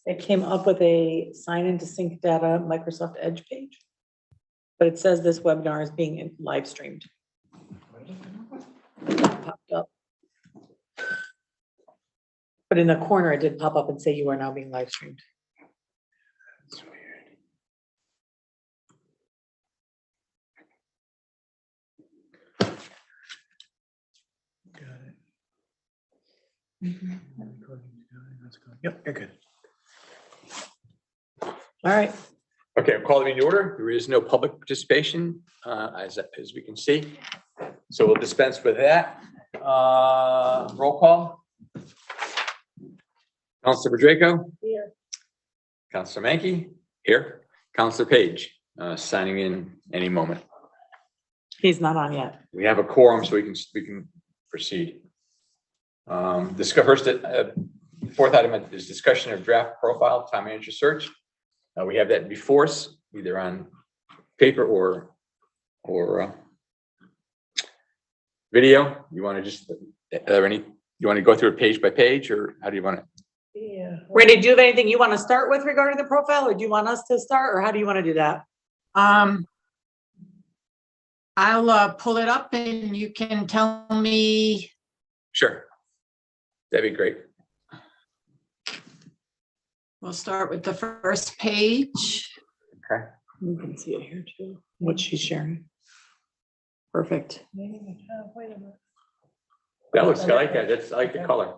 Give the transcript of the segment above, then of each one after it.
It came up with a sign into sync data Microsoft Edge page. But it says this webinar is being live streamed. Popped up. But in the corner, it did pop up and say you are now being live streamed. That's weird. Got it. That's good. Yep, you're good. All right. Okay, I'll call the meeting to order. There is no public participation, as we can see. So we'll dispense with that. Roll call. Counselor Draco. Here. Counselor Mankey. Here. Counselor Page, signing in any moment. He's not on yet. We have a quorum, so we can proceed. First, fourth item is discussion of draft profile town manager search. We have that before us, either on paper or video. You want to just, you want to go through it page by page, or how do you want to? Yeah. Randy, do you have anything you want to start with regarding the profile, or do you want us to start, or how do you want to do that? I'll pull it up and you can tell me. Sure. That'd be great. We'll start with the first page. Okay. You can see it here too, what she's sharing. Perfect. That looks, I like that. I like the color.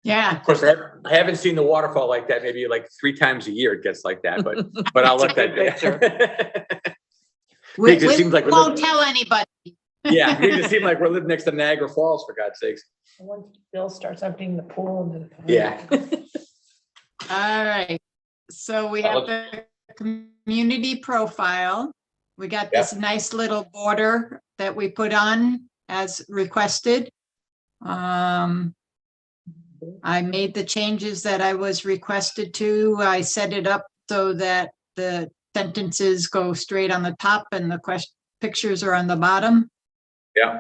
Yeah. Of course, I haven't seen the waterfall like that. Maybe like 3 times a year it gets like that, but I'll let that be. We Makes it seem like won't tell anybody. Yeah, it makes it seem like we're living next to Niagara Falls, for God's sakes. Once Bill starts emptying the pool into the. Yeah. All right. So we have the community profile. We got this nice little border that we put on as requested. I made the changes that I was requested to. I set it up so that the sentences go straight on the top and the pictures are on the bottom. Yeah.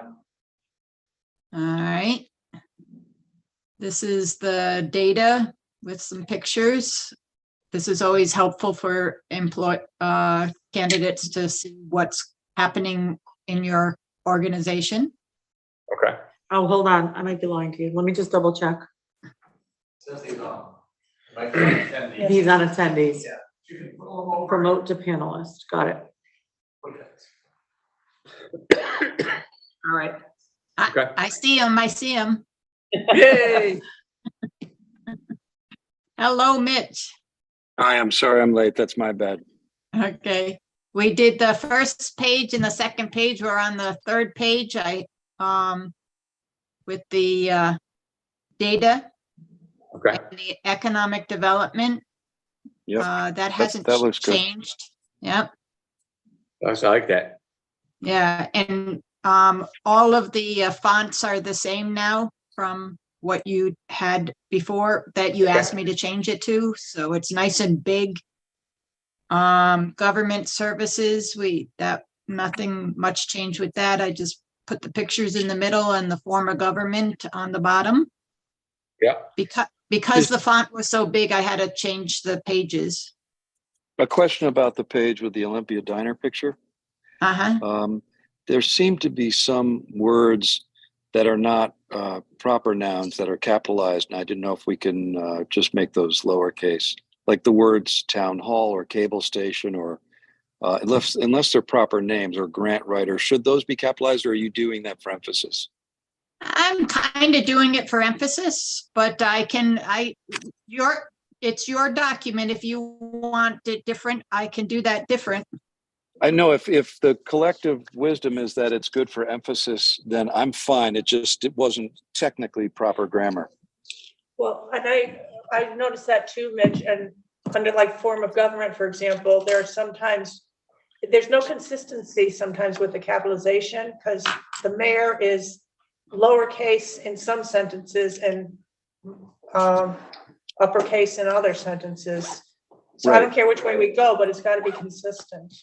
All right. This is the data with some pictures. This is always helpful for candidates to see what's happening in your organization. Okay. Oh, hold on, I might be lying to you. Let me just double check. Says he's on. He's on attendees. Yeah. You can pull him over. Promote to panelist. Got it. All right. Okay. I see him. I see him. Yay. Hello, Mitch. Hi, I'm sorry I'm late. That's my bad. Okay. We did the first page and the second page. We're on the third page. With the data. Okay. And the economic development. Yep. That hasn't that looks good. changed. Yep. I like that. Yeah. And all of the fonts are the same now from what you had before that you asked me to change it to. So it's nice and big. Government services, nothing much changed with that. I just put the pictures in the middle and the form of government on the bottom. Yeah. Because the font was so big, I had to change the pages. A question about the page with the Olympia Diner picture. There seem to be some words that are not proper nouns that are capitalized, and I didn't know if we can just make those lowercase, like the words town hall or cable station, or unless they're proper names, or grant writer. Should those be capitalized, or are you doing that for emphasis? I'm kind of doing it for emphasis, but it's your document. If you want it different, I can do that different. I know if the collective wisdom is that it's good for emphasis, then I'm fine. It wasn't technically proper grammar. Well, and I noticed that too, Mitch, and under like form of government, for example, there's no consistency sometimes with the capitalization, because the mayor is lowercase in some sentences and uppercase in other sentences. So I don't care which way we go, but it's got to be consistent.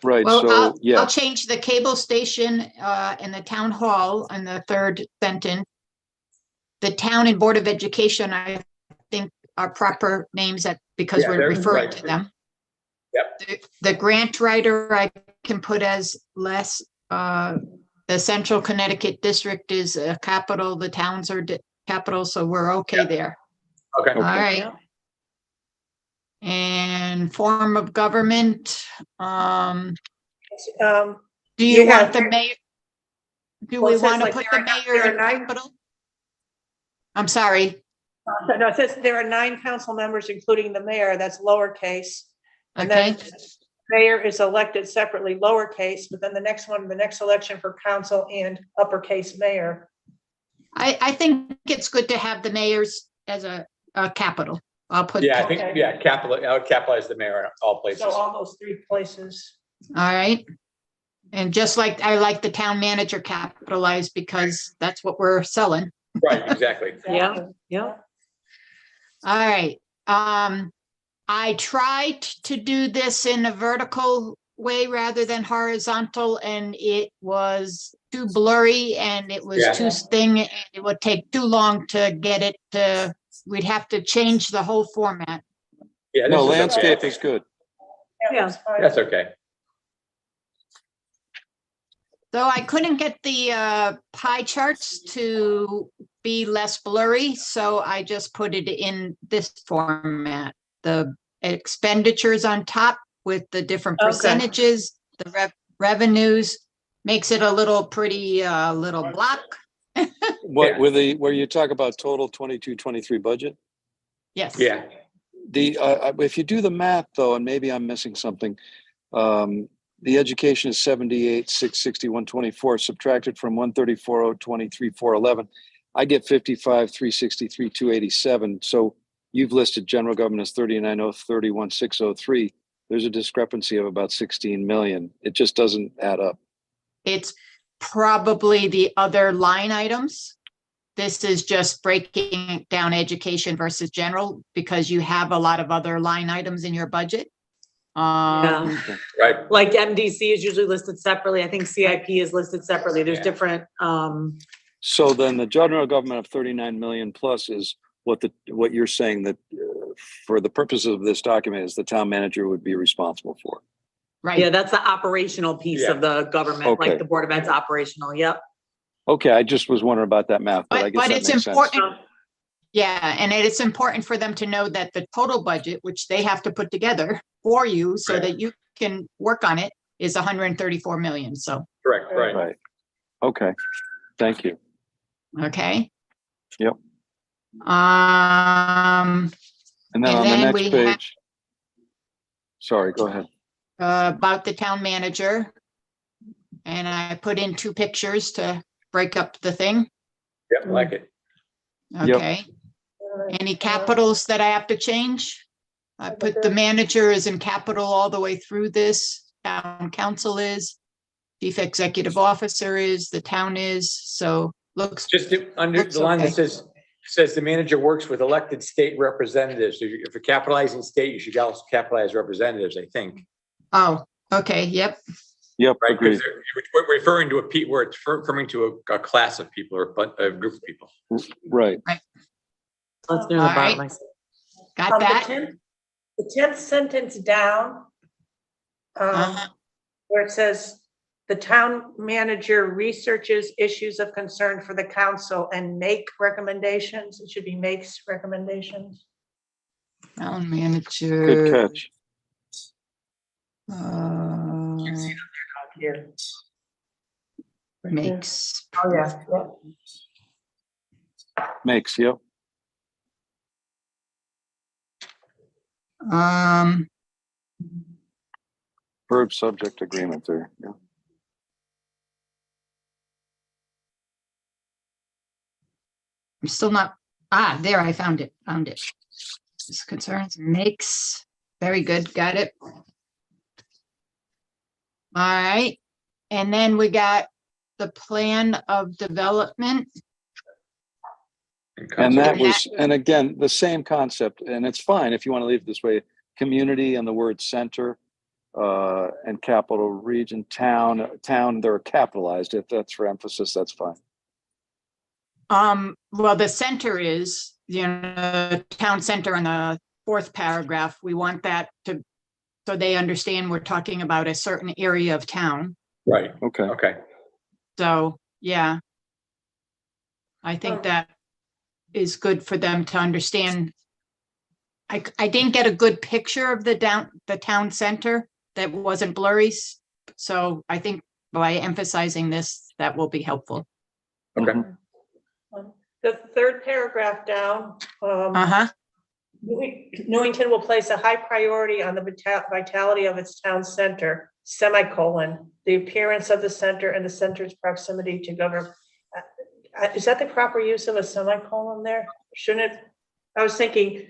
Right. Well, So I'll change the cable station and the town hall in the third sentence. The town and board of education, I think our proper names because Yeah, we're they're referring right. to them. Yep. The grant writer I can put as less, the Central Connecticut District is a capital, the towns are capital, so we're okay there. Okay. All right. Yeah. And form of government, Um, do You you want have- the mayor? Do Well, we it says want to like put there the are mayor in 9 capital? I'm sorry, No, it says there are 9 council members, including the mayor, that's lowercase. And okay, then mayor is elected separately, lowercase, but then the next one, the next election for council and uppercase mayor. I think it's good to have the mayors as a capital. I'll put. Yeah, I think, Okay. yeah, I would capitalize the mayor in all places. So all those 3 places. All right. And just like I like the town manager capitalized because that's what we're selling. Right, exactly. Yeah, yeah. All right. I tried to do this in a vertical way rather than horizontal, and it was too blurry and it was Yeah. too thin. And it would take too long to get it to, we'd have to change the whole format. Yeah, No, this is landscape okay. is good. Yeah, that's fine. That's okay. So I couldn't get the pie charts to be less blurry, so I just put it in this format. The expenditures on top with the different Okay. percentages, the revenues, makes it a little pretty, little block. What, Yeah. where you talk about total 22-23 budget? Yes. Yeah, If you do the math though, and maybe I'm missing something, the education is 78, 660, 124, subtracted from 134, 023, 411. I get 55, 363, 287. So you've listed general government as 39, 031, 603. There's a discrepancy of about 16 million. It just doesn't add up. It's probably the other line items. This is just breaking down education versus general because you have a lot of other line items in your budget. Yeah. right. Like MDC is usually listed separately. I think CIP is listed separately. There's Yeah. different, So then the general government of 39 million plus is what you're saying that for the purposes of this document is the town manager would be responsible for. Right. yeah, that's the operational piece Yeah. of the government, Okay. like the Board of Ed's operational. Yep. Okay, I just was wondering about that math, but I But guess that it's makes important. sense. Yeah, and it's important for them to know that the total budget, which they have to put together for you so Right. that you can work on it, is 134 million. So, Correct, right. Right. Okay, thank you. okay. Yep. Um, And then And on the then next we have- page. Sorry, go ahead. about the town manager. And I put in 2 pictures to break up the thing. Yep, I like it. Yep. Okay. Any capitals that I have to change? I put the manager is in capital all the way through this. Town council is, chief executive officer is, the town is, so looks, Just under Looks the line that okay. says the manager works with elected state representatives. So if you're capitalizing state, you should also capitalize representatives, I think. oh, okay, yep, Yep, Right, agreed. because we're referring to we're referring to a class of people or a group of people. Right. That's near the All bottom. right. I see. got that? The 10th sentence down, Uh-huh. where it says, the town manager researches issues of concern for the council and make recommendations. It should be makes recommendations. Town Good manager. catch. Here. Makes. Oh, yeah. Makes, yep. Um, Verb subject agreement there. Yeah. I'm still not, there, I found it. This concerns makes, very good, got it. All right, and then we got the plan of development. And that And was, and again, the same concept, and it's fine if you want to leave it this way, community and the word center, and capital region, town, they're capitalized. If that's for emphasis, that's fine. Well, the center is, town center in the fourth paragraph. We want that to, so they understand we're talking about a certain area of town. Right, Okay. okay. So, yeah. I think that is good for them to understand. I didn't get a good picture of the town center that wasn't blurry. So I think by emphasizing this, that will be helpful. Okay. Mhm. The third paragraph down, Uh-huh. Newington will place a high priority on the vitality of its town center, semicolon, the appearance of the center and the center's proximity to government. Is that the proper use of a semicolon there? Shouldn't it? I was thinking,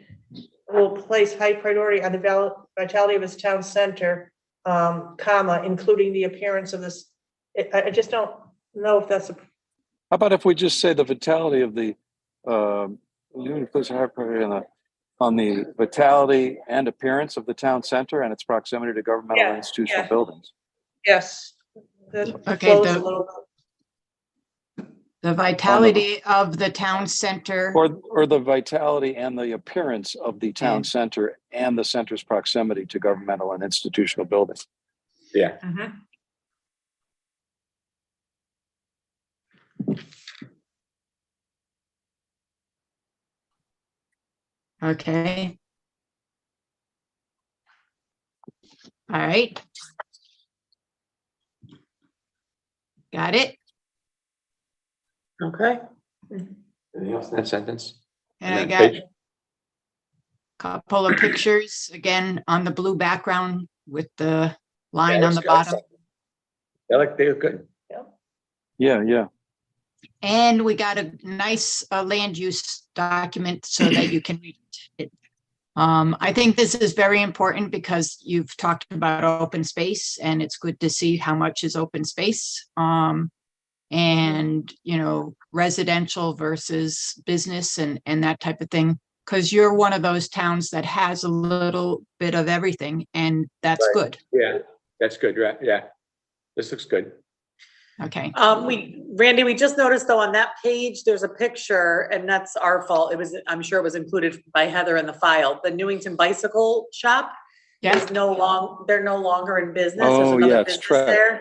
will place high priority on the vitality of its town center, comma, including the appearance of this. I just don't know if that's a. How about if we just say the vitality of the, place a high priority on the vitality and appearance of the town center and its proximity to governmental and institutional buildings. Yes. That Okay, flows a little bit. the vitality of the town center. Or the vitality and the appearance of the town center and the center's proximity to governmental and institutional buildings. Yeah. Mhm. Okay. All right. Got it. Okay. Anything else in that sentence? And I then got page- a couple of pictures again on the blue background with the line on the bottom. They look good. Yeah. And we got a nice land use document so that you can read it. I think this is very important because you've talked about open space and it's good to see how much is open space. And, residential versus business and that type of thing. Because you're one of those towns that has a little bit of everything and that's Right. good. Yeah, that's good, right? Yeah. This looks good. Okay. Randy, we just noticed though on that page, there's a picture and that's our fault. I'm sure it was included by Heather in the file. The Newington Bicycle Shop Yeah. is they're no longer in business. Oh, There's another yeah, it's business Trek. there.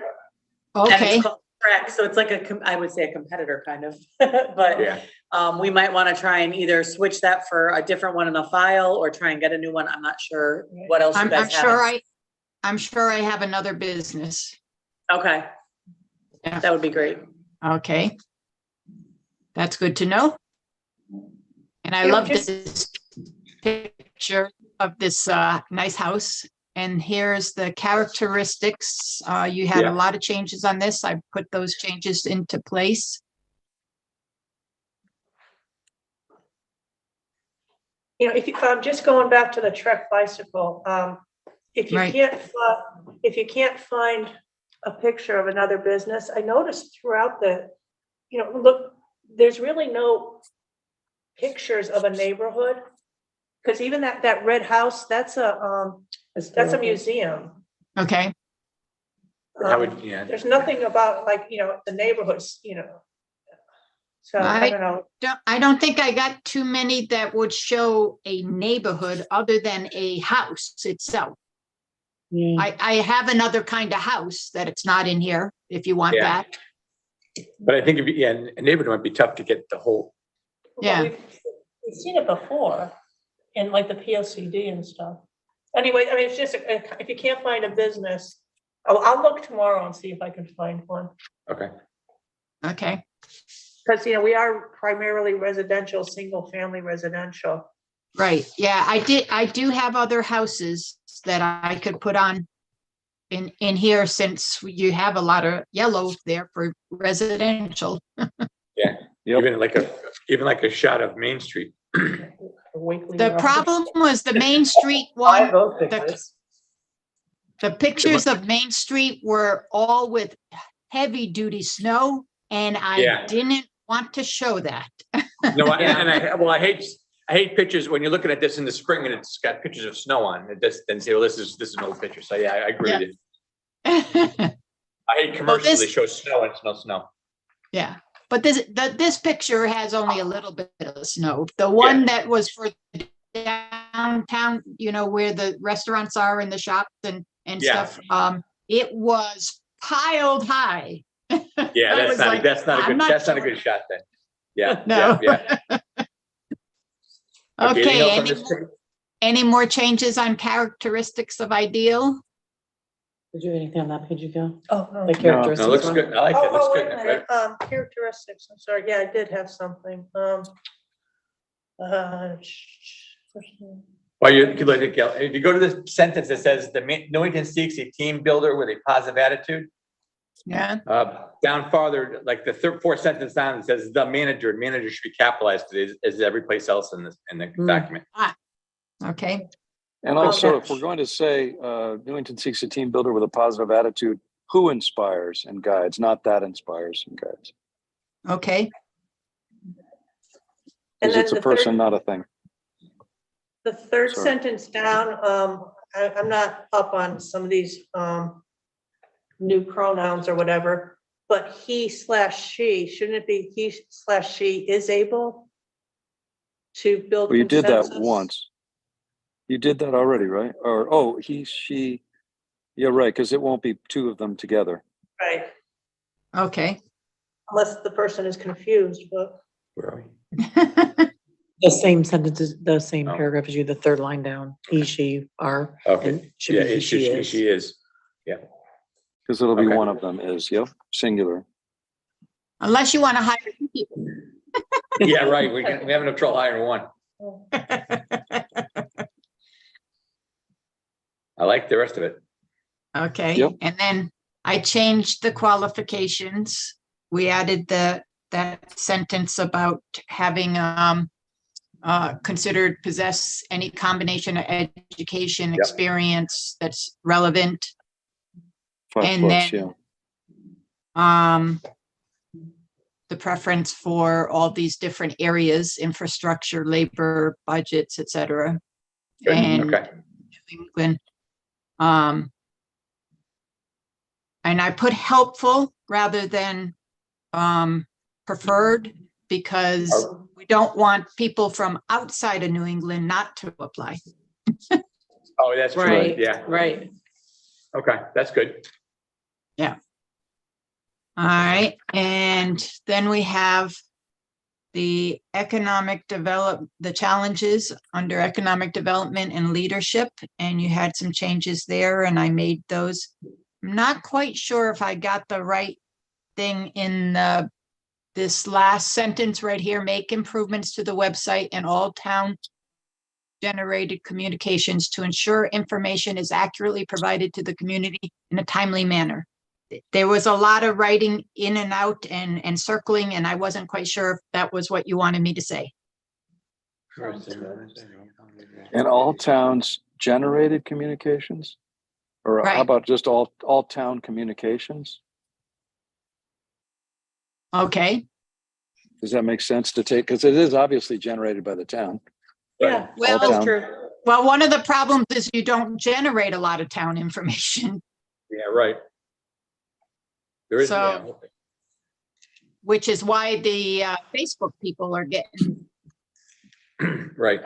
And Okay. it's called Trek, so it's like I would say a competitor kind of, but Yeah. we might want to try and either switch that for a different one in the file or try and get a new one. I'm not sure what else you I'm guys sure have. I'm sure I have another business. Okay. Yeah. That would be great. Okay. That's good to know. And I Yeah, love just- this picture of this nice house. And here's the characteristics. You had Yeah. a lot of changes on this. I put those changes into place. If you, just going back to the Trek bicycle, if you Right. can't find a picture of another business, I noticed throughout look, there's really no pictures of a neighborhood. Because even that red house, that's a museum. Okay. There's nothing about the neighborhoods, so I don't know. I don't think I got too many that would show a neighborhood other than a house itself. Yeah. I have another kind of house that it's not in here, if you want Yeah. that. But I think a neighborhood might be tough to get the whole. Yeah. We've seen it before in like the POCD and stuff. Anyway, I mean, it's just, if you can't find a business, I'll look tomorrow and see if I can find one. Okay. Okay. Because, we are primarily residential, single family residential. Right. Yeah, I do have other houses that I could put on in here since you have a lot of yellow there for residential. Yeah. Yep. Even like a shot of Main Street. The problem was the Main Street one, the pictures of Main Street were all with heavy duty snow and I Yeah. didn't want to show that. No, I hate pictures when you're looking at this in the spring and it's got pictures of snow on it. Then say, well, this is an old picture. So yeah, I agree with you. I hate commercials. They show snow and it's no snow. Yeah. but this picture has only a little bit of snow. The one that was for downtown, you know, where the restaurants are and the shops and Yeah. stuff, it was piled high. Yeah, I was like, that's not a I'm good, not that's not a sure. good shot then. Yeah, No. yeah. Anything Okay, else on this page? any more changes on characteristics of ideal? Did you have anything on that page you go? Oh, no. The No, characteristics it looks one? good. I like it. Looks Oh, wait good. a minute, characteristics, I'm sorry, yeah, I did have something, Well, you could look at, if you go to the sentence that says the Newington seeks a team builder with a positive attitude. Yeah, Down farther, like the fourth sentence down, it says the manager should be capitalized as every place else in the document. okay, And also, Okay. if we're going to say Newington seeks a team builder with a positive attitude, who inspires and guides, not that inspires and guides. okay, And Because then it's a the person, third, not a thing. the third Sorry. sentence down, I'm not up on some of these, new pronouns or whatever, but he/she, shouldn't it be he/she is able to build Well, you did that consensus? once. You did that already, right? Or, oh, he, she, yeah, right, because it won't be two of them together. Right, okay. unless the person is confused, but. Where are we? The same sentences, the same Oh. paragraph as you, the third line down, he, she, are. Okay, and should yeah, be he, it should, she is. she is. Because it'll be Okay. one of them is, yep, singular. Unless you want to hire two people. Yeah, right. We have enough trouble hiring one. I like the rest of it. Okay, Yep. and then I changed the qualifications. We added that sentence about having considered possess any combination of education, Yep. experience that's relevant. 5 And plus, then- yeah. The preference for all these different areas, infrastructure, labor, budgets, et cetera. Good, And okay. New England. And I put helpful rather than preferred, because we don't want people from outside of New England not to apply. Oh, that's true. Right, Yeah. right. Okay, that's good. All right, and then we have the the challenges under economic development and leadership, and you had some changes there, and I made those. I'm not quite sure if I got the right thing in this last sentence right here, make improvements to the website and all town generated communications to ensure information is accurately provided to the community in a timely manner. There was a lot of writing in and out and circling, and I wasn't quite sure if that was what you wanted me to say. And all towns generated communications? Or Right. how about just all town communications? Okay, Does that make sense to take? Because it is obviously generated by the town. Yeah, well, All That's town. true. well, one of the problems is you don't generate a lot of town information, Yeah, right. There is, yeah. So- which is why the Facebook people are getting, Right.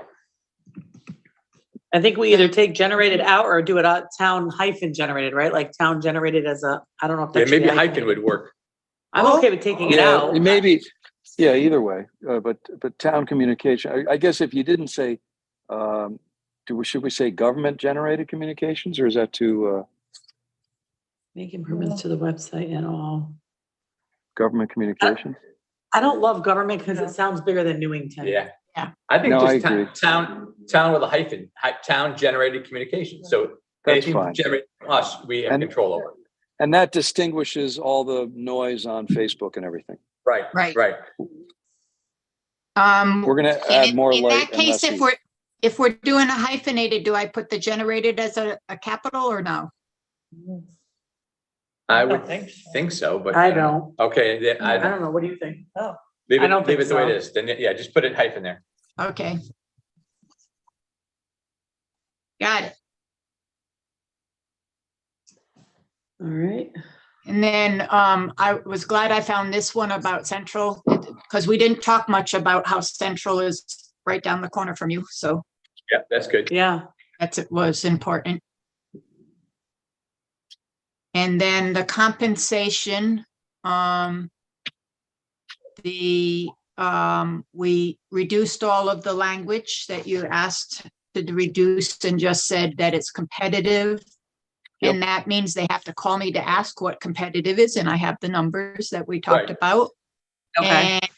I think we either take generated out or do it out town hyphen generated, right? Like town generated as a, I don't know if Yeah, that should be maybe hyphen would work. I'm okay with taking it Yeah, out. maybe, yeah, either way, but town communication, I guess if you didn't say, should we say government generated communications, or is that too, Make improvements to the website and all. government communications? I don't love government because it sounds bigger than Newington. Yeah. Yeah. I think No, I just agree. town with a hyphen, town generated communication. So That's anything fine. generated from us, we have And- control over. And that distinguishes all the noise on Facebook and everything. Right, Right. right. We're gonna and add in- more in light that and case, less heat. if we're doing a hyphenated, do I put the generated as a capital or no? I don't would think so. think so, but. I don't. Okay, then I I don't know. What do you think? leave I don't it, leave think it the way it so. is. Then, yeah, just put it hyphen there. Okay. Got it. All right. And then I was glad I found this one about Central, because we didn't talk much about how Central is right down the corner from you. So Yeah, that's good. Yeah, it was important. And then the compensation, we reduced all of the language that you asked to reduce and just said that it's competitive. Yep. And that means they have to call me to ask what competitive is, and I have the numbers that we talked Right. about. okay, And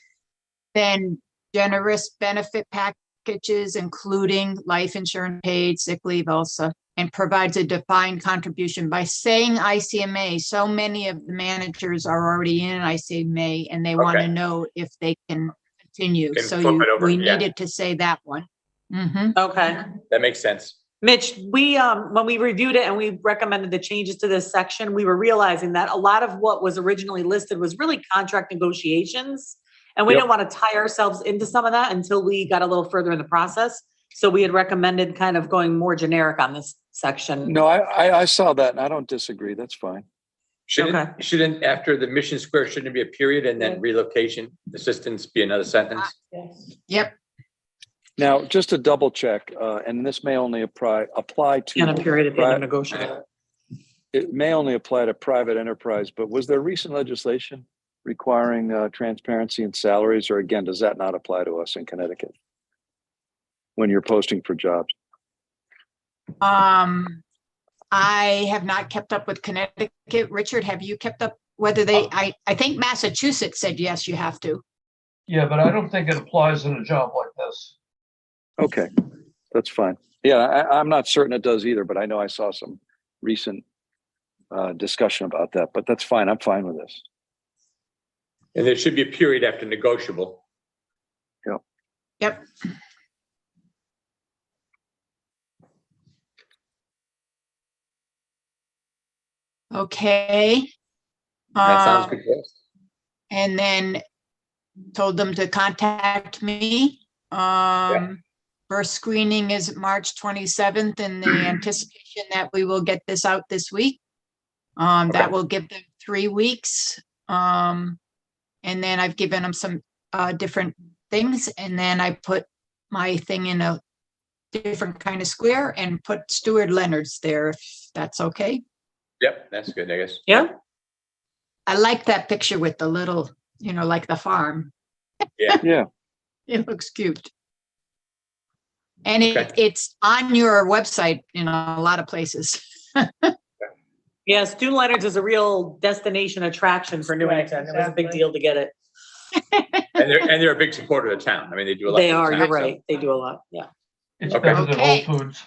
then generous benefit packages, including life insurance, paid sick leave also, and provides a defined contribution. By saying ICMA, so many of the managers are already in ICMA and they want to Okay. know if they can continue. Can So flip it over, we yeah. needed to say that one. Mhm. okay. That makes sense. Mitch, when we reviewed it and we recommended the changes to this section, we were realizing that a lot of what was originally listed was really contract negotiations. And we Yep. didn't want to tie ourselves into some of that until we got a little further in the process. So we had recommended kind of going more generic on this section. No, I saw that and I don't disagree. That's fine. Okay. Shouldn't after the Mission Square, shouldn't it be a period and then relocation assistance be another sentence? Yes. Yep. Now, just to double check, and this may only apply to. And a period at the end of pri- negotiation. It may only apply to private enterprise, but was there recent legislation requiring transparency in salaries, or again, does that not apply to us in Connecticut when you're posting for jobs? I have not kept up with Connecticut. Richard, have you kept up whether they, I think Massachusetts said, yes, you have to. Yeah, but I don't think it applies in a job like this. Okay, that's fine. Yeah, I'm not certain it does either, but I know I saw some recent discussion about that, but that's fine. I'm fine with this. And there should be a period after negotiable. Yep. Okay. That sounds good to us. And then told them to contact me. First screening is March 27th, and the anticipation that we will get this out this week. That will give them 3 weeks. And then I've given them some different things, and then I put my thing in a different kind of square and put Stuart Leonard's there, if that's okay. Yep, that's good, I guess. Yeah. I like that picture with the little, like the farm. Yeah. Yeah. It looks cute. And Okay. it's on your website in a lot of places. Yeah, Stu Leonard's is a real destination attraction for Newington. It was a big exactly. deal to get it. And they're a big supporter of the town. I mean, they do a lot. They for the are, town, you're so- right. They do a lot, yeah. It's Okay. better than Okay. Whole Foods.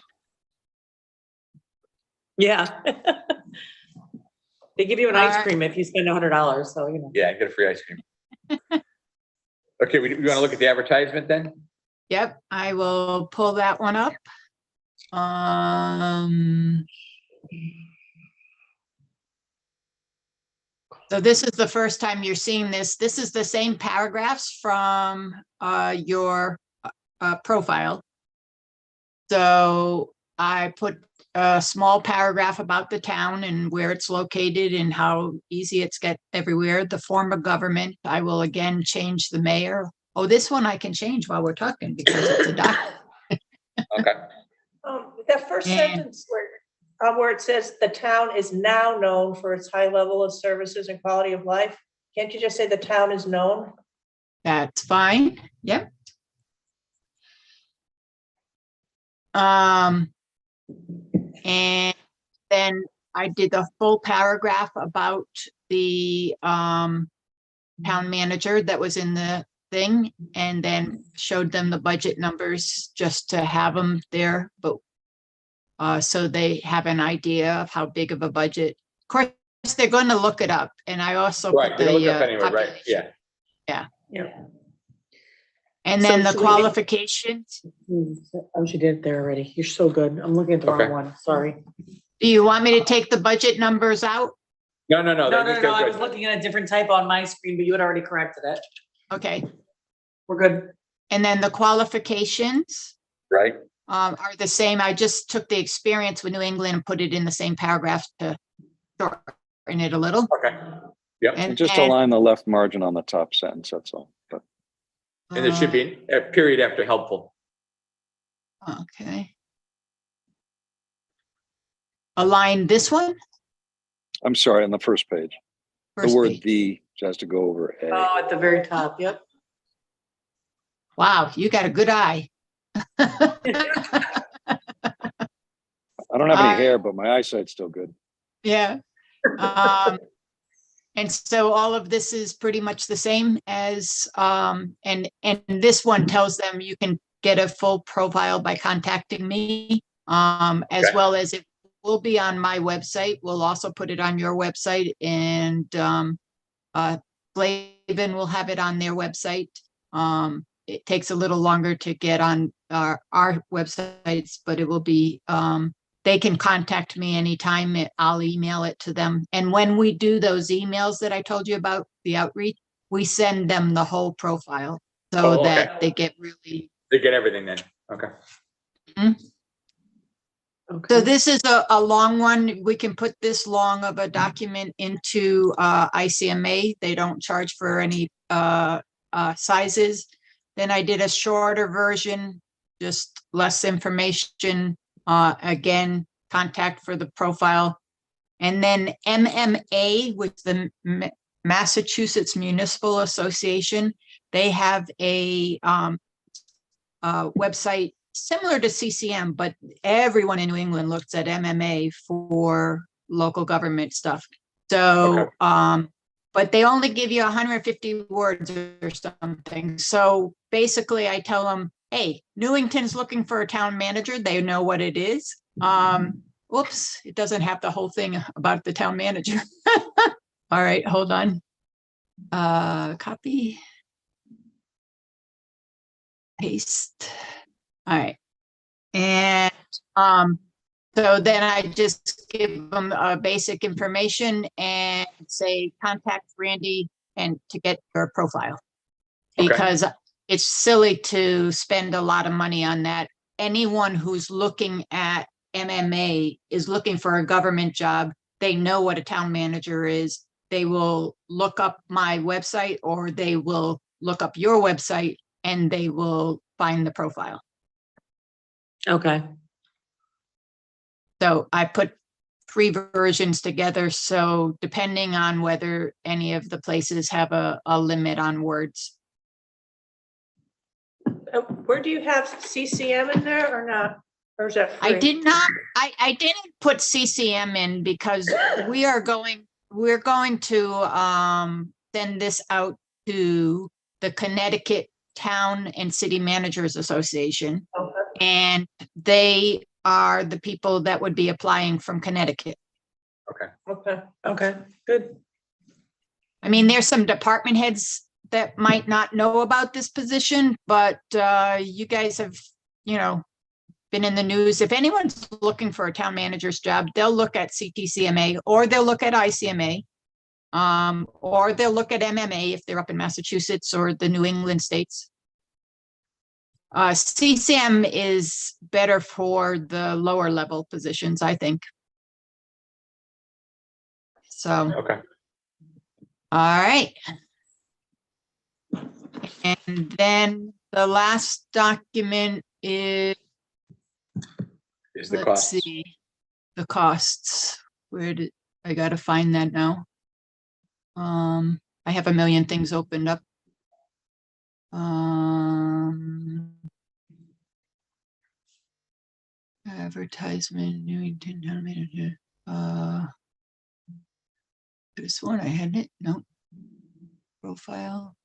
Yeah. They give you an All ice right. cream if you spend $100, so, Yeah, get a free ice cream. Okay, we want to look at the advertisement then? Yep, I will pull that one up. So this is the first time you're seeing this. This is the same paragraphs from your profile. So I put a small paragraph about the town and where it's located and how easy it's get everywhere. The form of government, I will again change the mayor. Oh, this one I can change while we're talking because it's a document. Okay. That first And- sentence where it says the town is now known for its high level of services and quality of life. Can't you just say the town is known? That's fine. Yep. And then I did the full paragraph about the town manager that was in the thing, and then showed them the budget numbers just to have them there, but so they have an idea of how big of a budget. Of course, they're going to look it up, and I also Right, put they the look up anyway, right? population. Yeah. And So then the should we make- qualifications. Oh, she did it there already. You're so good. I'm looking at the Okay. wrong one, sorry. Do you want me to take the budget numbers out? No, No, they're I was good. looking at a different typo on my screen, but you had already corrected it. Okay. We're good. And then the qualifications Right, are the same. I just took the experience with New England and put it in the same paragraph to shorten shorten it a little. Okay. Yep. And just align the left margin on the top sentence, that's all. But And there should be a period after helpful. Okay. Align this one? I'm sorry, on the first page. First The word page. "the" has to go over A. Oh, at the very top, yep. Wow, you got a good eye. I don't have any hair, but my eyesight's still good. Yeah. And so all of this is pretty much the same as, and this one tells them you can get a full profile by contacting me, as Okay. well as it will be on my website. We'll also put it on your website, and Blaven will have it on their website. It takes a little longer to get on our websites, but it will be, they can contact me anytime. I'll email it to them. And when we do those emails that I told you about, the outreach, we send them the whole profile so that they get really. They get everything then. Okay. Okay. So this is a long one. We can put this long of a document into ICMA. They don't charge for any sizes. Then I did a shorter version, just less information. Again, contact for the profile. And then MMA, with the Massachusetts Municipal Association, they have a website similar to CCM, but everyone in New England looks at MMA for local government stuff. So, but they only give you 150 words or something. So basically I tell them, hey, Newington's looking for a town manager. They know what it is. Whoops, it doesn't have the whole thing about the town manager. All right, hold on. Copy. Paste. All right. And so then I just give them basic information and say, contact Randy and to get your profile. Because it's silly to spend a lot of money on that. Anyone who's looking at MMA is looking for a government job. They know what a town manager is. They will look up my website, or they will look up your website, and they will find the profile. Okay. So I put 3 versions together. So depending on whether any of the places have a limit on words. Where do you have CCM in there or not? Or is that free? I did not, I didn't put CCM in because we're going to send this out to the Connecticut Town and City Managers Association. Okay. And they are the people that would be applying from Connecticut. Okay, good. I mean, there's some department heads that might not know about this position, but you guys have, been in the news. If anyone's looking for a town manager's job, they'll look at CTCMA, or they'll look at ICMA, or they'll look at MMA if they're up in Massachusetts or the New England states. CCM is better for the lower level positions, I think. So, all right. And then the last document is the cost. Let's see, the costs. Where did I gotta find that now? I have a million things opened up. Advertisement, Newington town manager. This one I had it. No. Profile.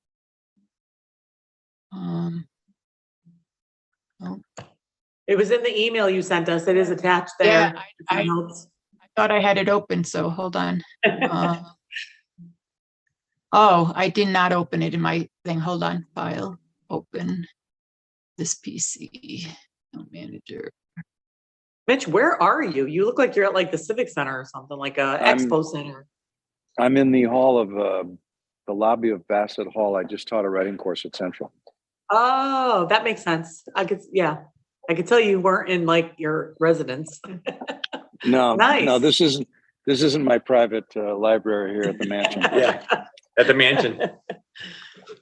Oh. It was in the email you sent us. It is attached there. Yeah, I helps. thought I had it open, so hold on. Oh, I did not open it in my thing. Hold on. File, open this PC. Manager. Mitch, where are you? You look like you're at like the Civic Center or something, like a expo center. I'm in the hall of the lobby of Bassett Hall. I just taught a writing course at Central. Oh, that makes sense. I could tell you weren't in like your residence. No, Nice. no, this isn't. This isn't my private library here at the mansion, Yeah, at the mansion,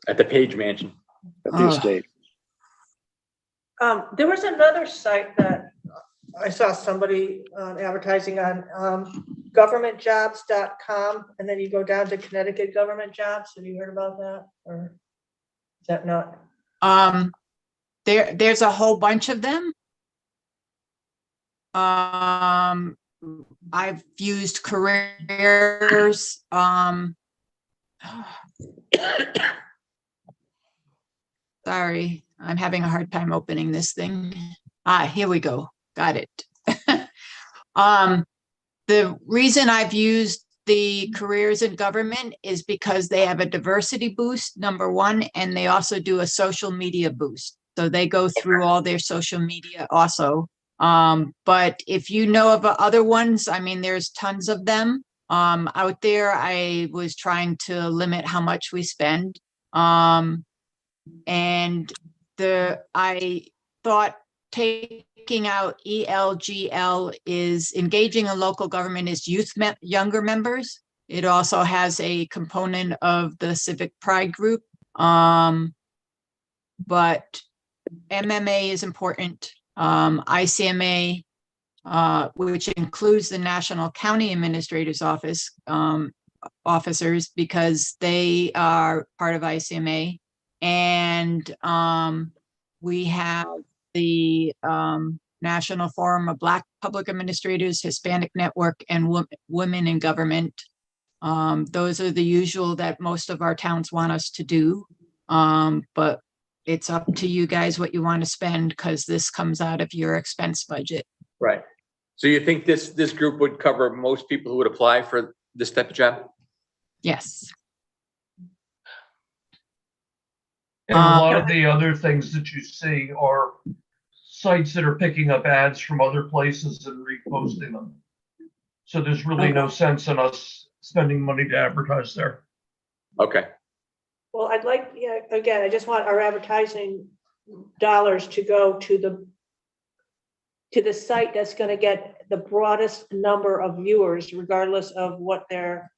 at the Page Mansion. at the Oh. estate. There was another site that I saw somebody advertising on, governmentjobs.com, and then you go down to Connecticut government jobs. Have you heard about that? Or is that not? There's a whole bunch of them. I've used careers, sorry, I'm having a hard time opening this thing. Here we go. Got it. The reason I've used the careers in government is because they have a diversity boost, number one, and they also do a social media boost. So they go through all their social media also. But if you know of other ones, I mean, there's tons of them out there. I was trying to limit how much we spend. And I thought taking out ELGL is engaging in local government is younger members. It also has a component of the civic pride group. But MMA is important. ICMA, which includes the National County Administrator's Office officers, because they are part of ICMA. And we have the National Forum of Black Public Administrators, Hispanic Network, and Women in Government. Those are the usual that most of our towns want us to do. But it's up to you guys what you want to spend, because this comes out of your expense budget. Right. So you think this group would cover most people who would apply for this type of job? Yes. And a lot of the other things that you see are sites that are picking up ads from other places and reposting them. So there's really no sense in us spending money to advertise there. Okay. Well, I'd like, yeah, again, I just want our advertising dollars to go to the site that's gonna get the broadest number of viewers, regardless of what their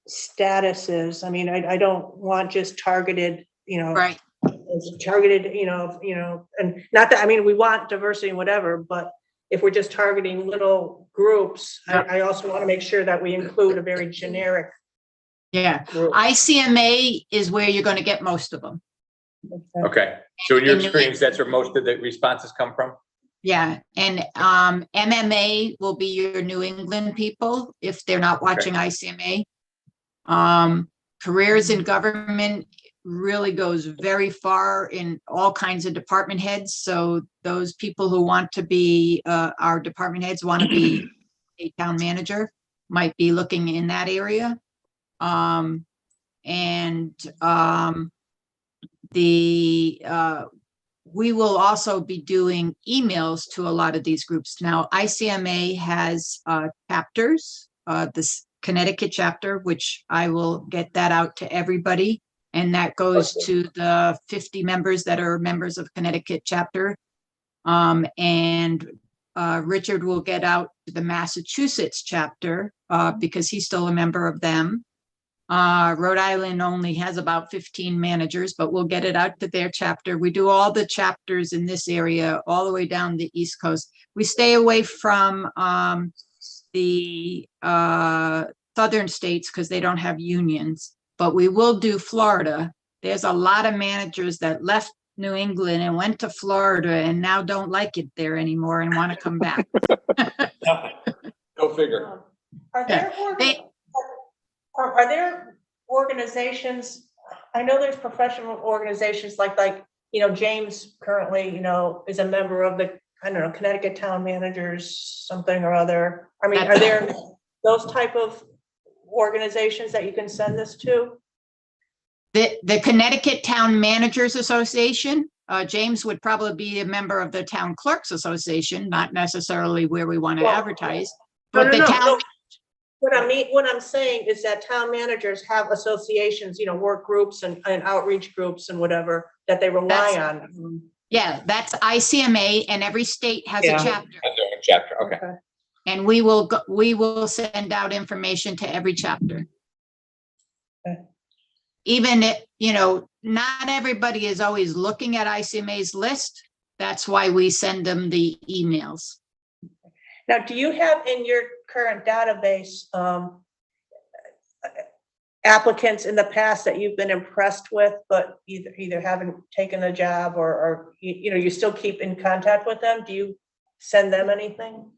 status is. I mean, I don't want just targeted, Right. targeted, and not that, I mean, we want diversity and whatever, but if we're just targeting little groups, I also want to make sure that we include a very generic Yeah. group. ICMA is where you're going to get most of them. Okay. So in your In New experience, that's where most of the responses come from? Yeah. And MMA will be your New England people if they're not watching ICMA. Careers in government really goes very far in all kinds of department heads. So those people who want to be our department heads want to be a town manager might be looking in that area. We will also be doing emails to a lot of these groups. Now, ICMA has chapters, this Connecticut chapter, which I will get that out to everybody. And that goes to the 50 members that are members of Connecticut chapter. Richard will get out to the Massachusetts chapter because he's still a member of them. Rhode Island only has about 15 managers, but we'll get it out to their chapter. We do all the chapters in this area all the way down the East Coast. We stay away from the southern states because they don't have unions, but we will do Florida. There's a lot of managers that left New England and went to Florida and now don't like it there anymore and want to come back. Go figure. Are there organizations, I know there's professional organizations like, James currently, is a member of the, I don't know, Connecticut Town Managers, something or other. I mean, are there those type of organizations that you can send this to? The Connecticut Town Managers Association, James would probably be a member of the Town Clerks Association, not necessarily where we want to advertise. But No. What I'm saying is that town managers have associations, work groups and outreach groups and whatever that they rely on. Yeah, that's ICMA, and every state has a chapter. Chapter, okay. And we will send out information to every chapter. Okay. Even if, not everybody is always looking at ICMA's list. That's why we send them the emails. Now, do you have in your current database applicants in the past that you've been impressed with, but either haven't taken a job or you still keep in contact with them? Do you send them anything?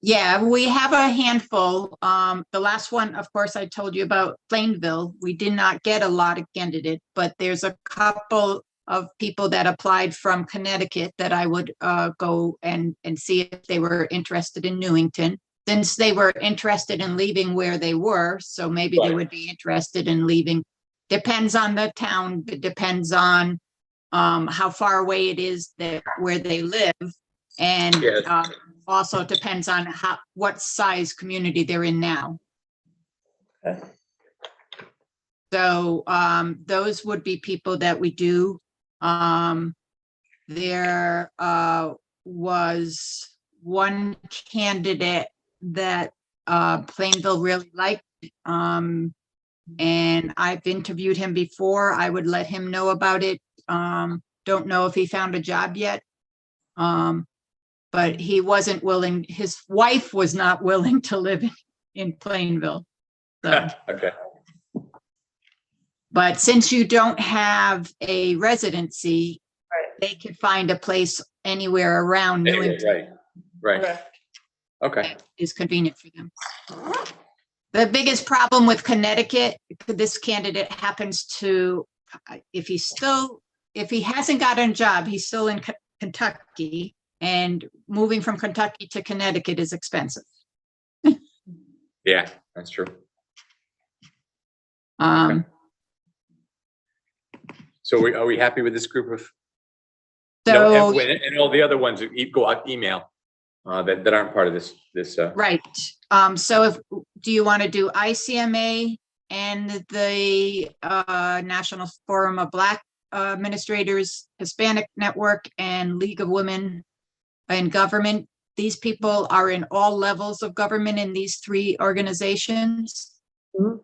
Yeah, we have a handful. The last one, of course, I told you about Plainville. We did not get a lot of candidates, but there's a couple of people that applied from Connecticut that I would go and see if they were interested in Newington. Since they were interested in leaving where they were, so maybe they would be interested in leaving. Depends on the town. It depends on how far away it is where they live. And also depends on what size community they're in now. Okay. So those would be people that we do. There was one candidate that Plainville really liked, and I've interviewed him before. I would let him know about it. Don't know if he found a job yet. But he wasn't willing, his wife was not willing to live in Plainville. So. Okay. But since you don't have a residency, they could find a place anywhere around Newington. Right. Correct. Okay. Is convenient for them. The biggest problem with Connecticut, this candidate happens to, if he hasn't gotten a job, he's still in Kentucky. And moving from Kentucky to Connecticut is expensive. Yeah, that's true. So are we happy with this group of? So And all the other ones that go out email that aren't part of this. Right. So do you want to do ICMA and the National Forum of Black Administrators, Hispanic Network, and League of Women in Government? These people are in all levels of government in these three organizations.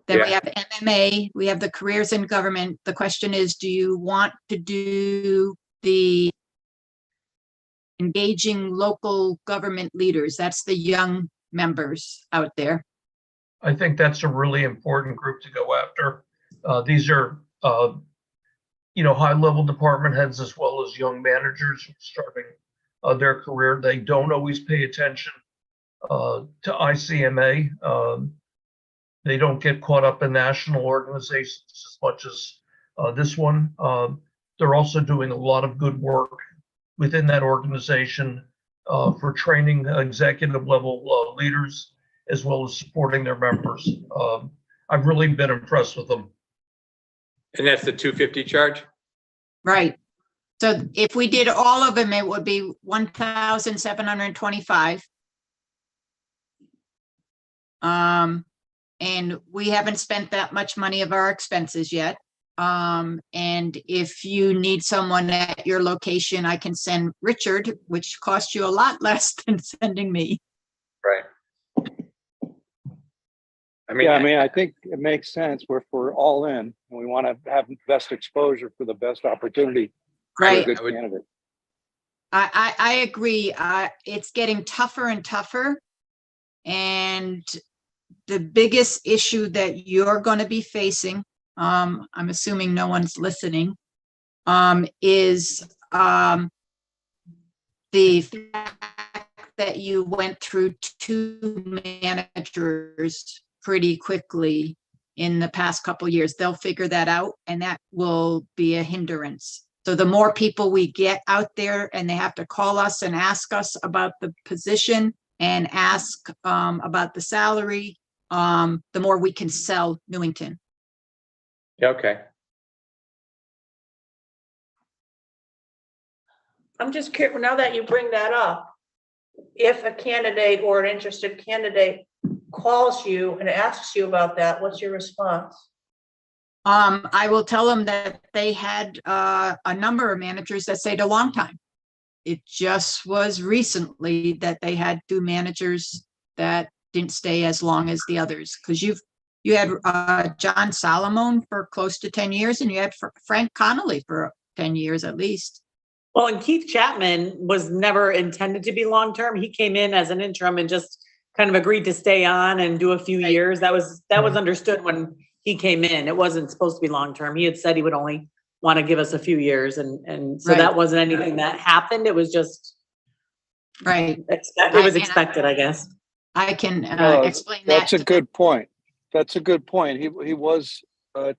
Then we have MMA, we have the careers in government. The question is, do you want to do the engaging local government leaders? That's the young members out there. I think that's a really important group to go after. These are, high-level department heads as well as young managers starting their career. They don't always pay attention to ICMA. They don't get caught up in national organizations as much as this one. They're also doing a lot of good work within that organization for training executive level leaders as well as supporting their members. I've really been impressed with them. And that's the $250 charge? Right. So if we did all of them, it would be $1,725. And we haven't spent that much money of our expenses yet. And if you need someone at your location, I can send Richard, which costs you a lot less than sending me. Right. I think it makes sense. We're all in and we want to have best exposure for the best opportunity. Right. For a good candidate. I agree. It's getting tougher and tougher. And the biggest issue that you're going to be facing, I'm assuming no one's listening, is the fact that you went through 2 managers pretty quickly in the past couple of years. They'll figure that out, and that will be a hindrance. So the more people we get out there and they have to call us and ask us about the position and ask about the salary, the more we can sell Newington. Yeah, okay. I'm just curious, now that you bring that up, if a candidate or an interested candidate calls you and asks you about that, what's your response? I will tell them that they had a number of managers that stayed a long time. It just was recently that they had 2 managers that didn't stay as long as the others? Because you had John Solomon for close to 10 years, and you had Frank Connolly for 10 years at least. Well, and Keith Chapman was never intended to be long-term. He came in as an interim and just kind of agreed to stay on and do a few Right. years. That was understood when he came in. It wasn't supposed to be long-term. He had said he would only want to give us a few years, and so Right. that wasn't anything that happened. It was just Right. it was expected, I guess. I can No, explain that. That's a good point. That's a good point. He was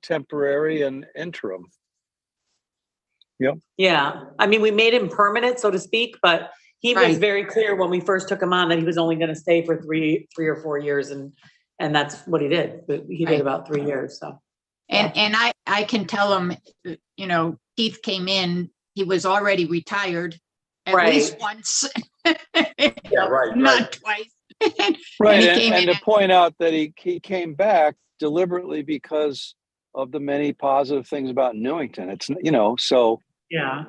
temporary and interim. Yeah, I mean, we made him permanent, so to speak, but he was Right. very clear when we first took him on that he was only going to stay for three or 4 years, and that's what he did. But he Right. did about 3 years. So And I can tell him, Keith came in, he was already retired at least Right. once. Yeah, right, Not twice. Right, he came and in to point out that he came back deliberately because of the many positive things about Newington. It's, so yeah,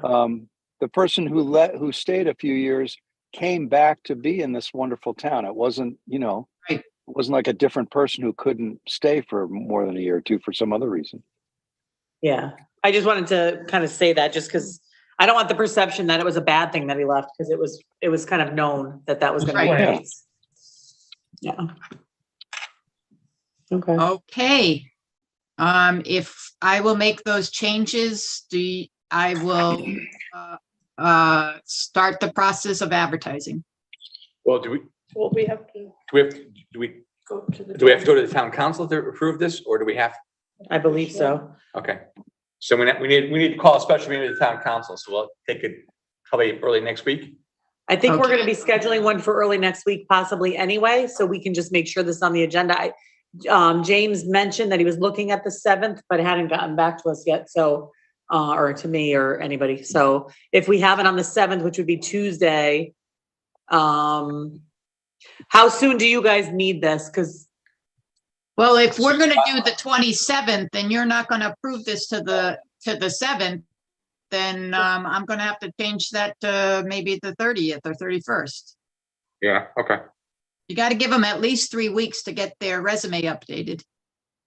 the person who stayed a few years came back to be in this wonderful town. It wasn't, Right. it wasn't like a different person who couldn't stay for more than a year or two for some other reason. yeah. I just wanted to kind of say that just because I don't want the perception that it was a bad thing that he left, because it was kind of known that was going to be the Right. case. Yeah. Okay. Okay. If I will make those changes, I will start the process of advertising. Well, do we have to go to the. do we have to go to the town council to approve this, or do we have? I believe so. Okay, so we need to call a special meeting of the town council, so we'll take it probably early next week. I think we're Okay. going to be scheduling one for early next week, possibly anyway, so we can just make sure this is on the agenda. James mentioned that he was looking at the 7th, but hadn't gotten back to us yet. So, or to me or anybody. So if we have it on the 7th, which would be Tuesday, how soon do you guys need this? Because Well, if we're gonna do the 27th, then you're not gonna approve this to the 7th, then I'm gonna have to change that to maybe the 30th or 31st. Yeah, okay. You gotta give them at least 3 weeks to get their resume updated.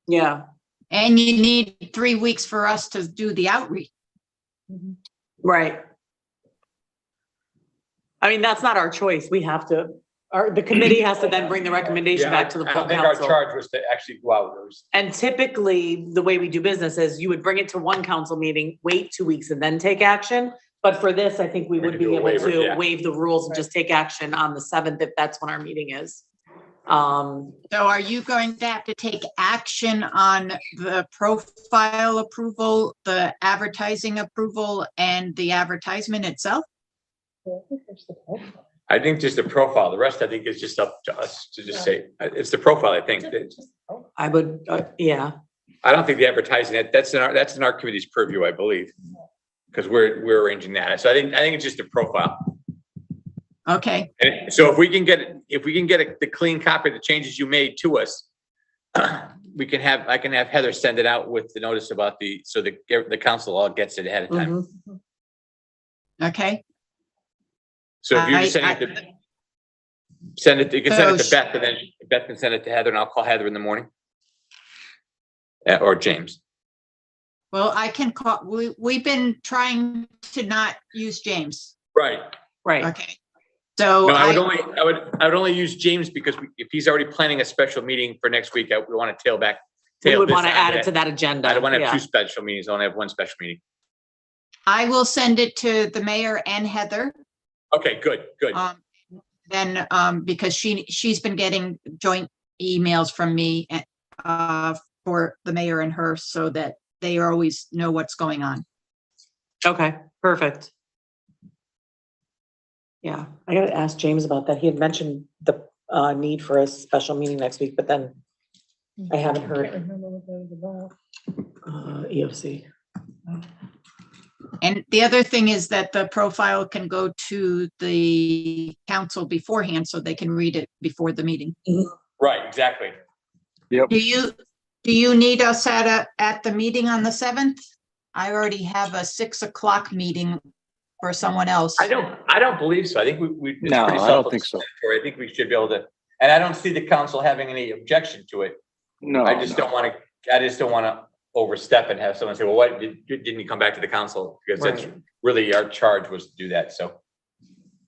yeah, And you need 3 weeks for us to do the outreach. right. I mean, that's not our choice. We have to, the committee has to then bring the recommendation Yeah, back to the I full think our council. charge was to actually go out. And typically, the way we do business is you would bring it to one council meeting, wait 2 weeks and then take action. But for this, I think we We would could be do a able waiver, to yeah. waive the rules and just take action on the 7th if that's when our meeting is. So are you going to have to take action on the profile approval, the advertising approval, and the advertisement itself? I think just the profile, the rest I think is just up to us to just say, it's the profile, I think. I would, yeah, I don't think the advertising, that's in our committee's purview, I believe. Because we're arranging that. So I think it's just a profile. Okay, And so if we can get the clean copy of the changes you made to us, I can have Heather send it out with the notice about so the council all gets it ahead of time. mhm. okay. So if you're just sending it to, you can send it to So Beth, and then Beth can send it to Heather, and I'll call Heather in the morning. Or James. Well, I can call, we've been trying to not use James. Right. Right, Okay. So No, I would only use James because if he's already planning a special meeting for next week, we want to we would this want to on add it to that agenda. I don't want to have yeah. 2 special meetings. I only have 1 special meeting. I will send it to the mayor and Heather. Okay, good. Then, because she's been getting joint emails from me for the mayor and her, so that they always know what's going on. Okay, perfect. Yeah, I gotta ask James about that. He had mentioned the need for a special meeting next week, but then I haven't heard. EOC. And the other thing is that the profile can go to the council beforehand, so they can read it before the meeting. Right, exactly. Yep. Do you need us at the meeting on the 7th? I already have a 6 o'clock meeting for someone else. I don't believe so. I think we. it's No, pretty I don't think so. self-explanatory. I think we should be able to, And I don't see the council having any objection to it. No. I just don't want to overstep and have someone say, well, what, didn't you come back to the council? Because that's really our charge was to do that. So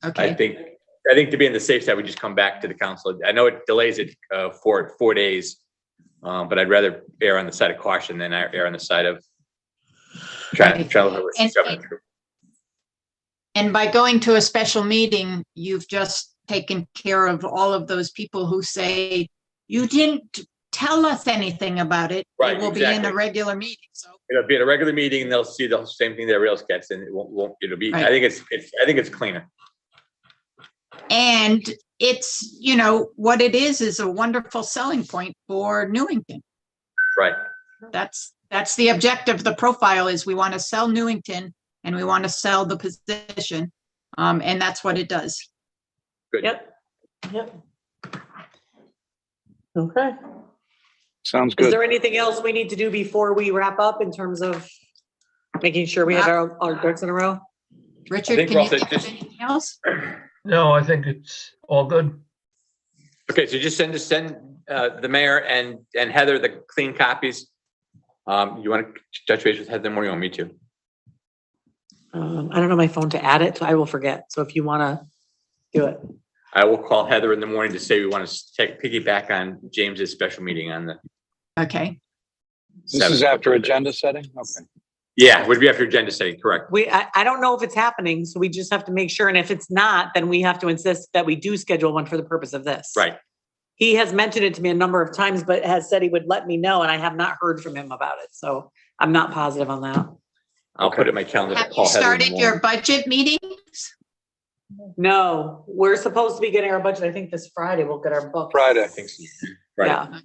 I Okay, think to be on the safe side, we just come back to the council. I know it delays it for 4 days. But I'd rather err on the side of caution than err on the side of trying to shove it through. and by going to a special meeting, you've just taken care of all of those people who say, you didn't tell us anything about it. Right, It will be in a exactly. regular meeting, so. It'll be at a regular meeting and they'll see the same thing that everybody else gets and it it'll be, I Right. think it's cleaner. And it's, what it is a wonderful selling point for Newington. Right. That's the objective of the profile is we want to sell Newington and we want to sell the position. And that's what it does. Good. Yep. Okay. Sounds Is good. there anything else we need to do before we wrap up in terms of making sure we have our ducks in a row? Richard, think can we're you all set. think of Just- anything else? No, I think it's all good. Okay, so just send the mayor and Heather the clean copies. You want to touch base with Heather more? You want me to? I don't know my phone to add it, so I will forget. So if you want to do it. I will call Heather in the morning to say we want to piggyback on James's special meeting on the Okay, This is 7th. after agenda setting? Okay. Yeah, would be after agenda setting, correct. I don't know if it's happening, so we just have to make sure. And if it's not, then we have to insist that we do schedule one for the purpose of this. Right. He has mentioned it to me a number of times, but has said he would let me know, and I have not heard from him about it. So I'm not positive on that. I'll put it in my calendar. to have you call Heather in the started your morning. budget meetings? No, we're supposed to be getting our budget. I think this Friday we'll get our book. Friday. I think so. Right. Yeah.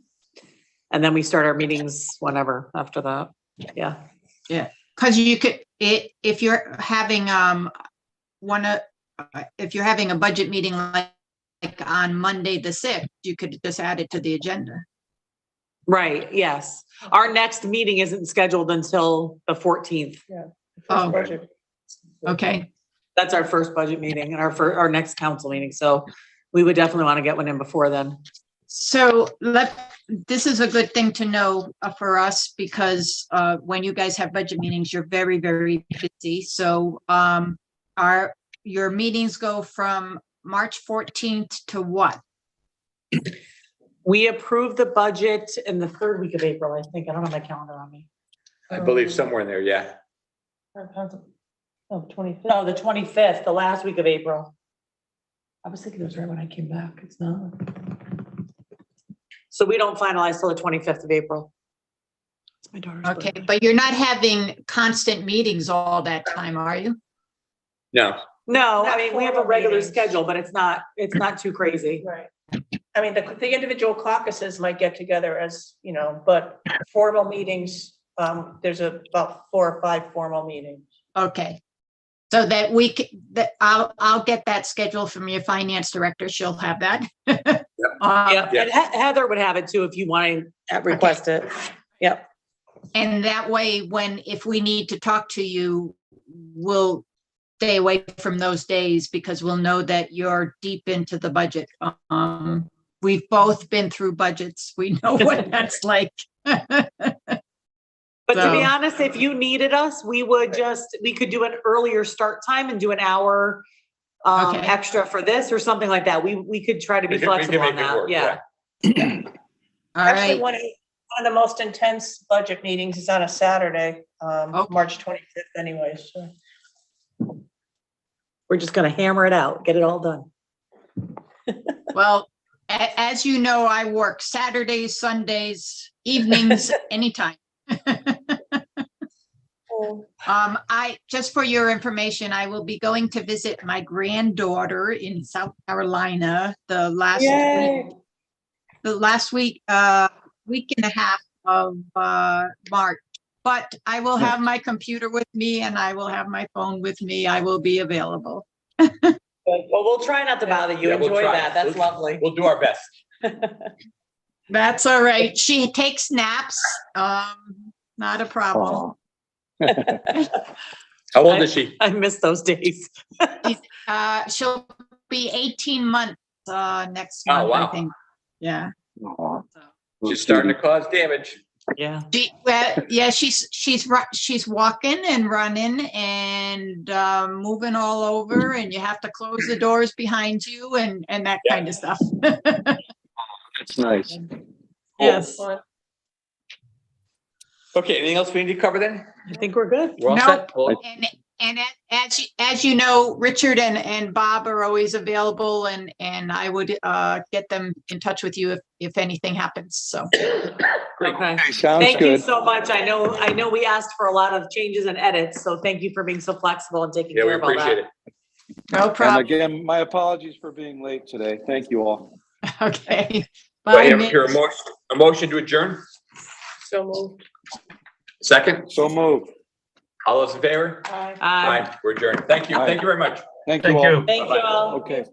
And then we start our meetings whenever after that. Yeah. Because you could, if you're having, if you're having a budget meeting like on Monday, the 6th, you could just add it to the agenda. Right, yes. Our next meeting isn't scheduled until the 14th. Oh. Budget. Okay, That's our first budget meeting and our next council meeting. So we would definitely want to get one in before then. so this is a good thing to know for us because when you guys have budget meetings, you're very, very busy. So your meetings go from March 14th to what? We approved the budget in the 3rd week of April, I think. I don't have my calendar on me. I believe somewhere in there, yeah. Oh, 25th. No, the 25th, the last week of April. I was thinking it was right when I came back. It's not. So we don't finalize till the 25th of April. It's my daughter's Okay, birthday. but you're not having constant meetings all that time, are you? No, No, I Not mean, we have a formal regular meetings. schedule, but it's not too crazy. Right. I mean, the individual caucuses might get together as, but formal meetings, there's about 4 or 5 formal meetings. Okay. So that I'll get that schedule from your finance director. She'll have that. Yeah, and Heather would have it too if you want to request it. Yep. And that way, if we need to talk to you, we'll stay away from those days because we'll know that you're deep into the budget. We've both been through budgets. We know what that's like. But to be So- honest, if you needed us, we could do an earlier start time and do an hour Okay. extra for this or something like that. We could try to be We can flexible on make it that. work, Yeah. All Actually, right. one of the most intense budget meetings is on a Saturday, Okay. March 25th anyway, so. We're just going to hammer it out, get it all done. Well, as you know, I work Saturdays, Sundays, evenings, anytime. Just for your information, I will be going to visit my granddaughter in South Carolina the last week, week and a half of March. But I will have my computer with me and I will have my phone with me. I will be available. Well, we'll try not to bother you. Yeah, we'll Enjoy try. that. That's lovely. We'll do our best. That's all right. She takes naps. Not a problem. How old is she? I miss those days. She'll be 18 months next Oh, month, I wow. think. Yeah. Aw. Just starting to cause damage. Yeah. She's walking and running and moving all over, and you have to close the doors behind you and that Yeah. kind of stuff. That's nice. Yes, Okay, anything else we need to cover then? I think we're good. We're all No. set? Well, And as you know, Richard and Bob are always available, and I would get them in touch with you if anything happens. So great. Okay. Okay, sounds Thank you good. so much. I know we asked for a lot of changes and edits, so thank you for being so flexible and taking Yeah, we care of all appreciate that. it. no And problem. again, my apologies for being late today. Thank you all. Okay. Do I Bye, have here Mitch. a motion to adjourn? So moved. Second? So moved. All those in favor? Aye. Aye, we're adjourned. Thank you. Aye. Thank you very much. Thank you Thank all. you. Thank you all. Okay.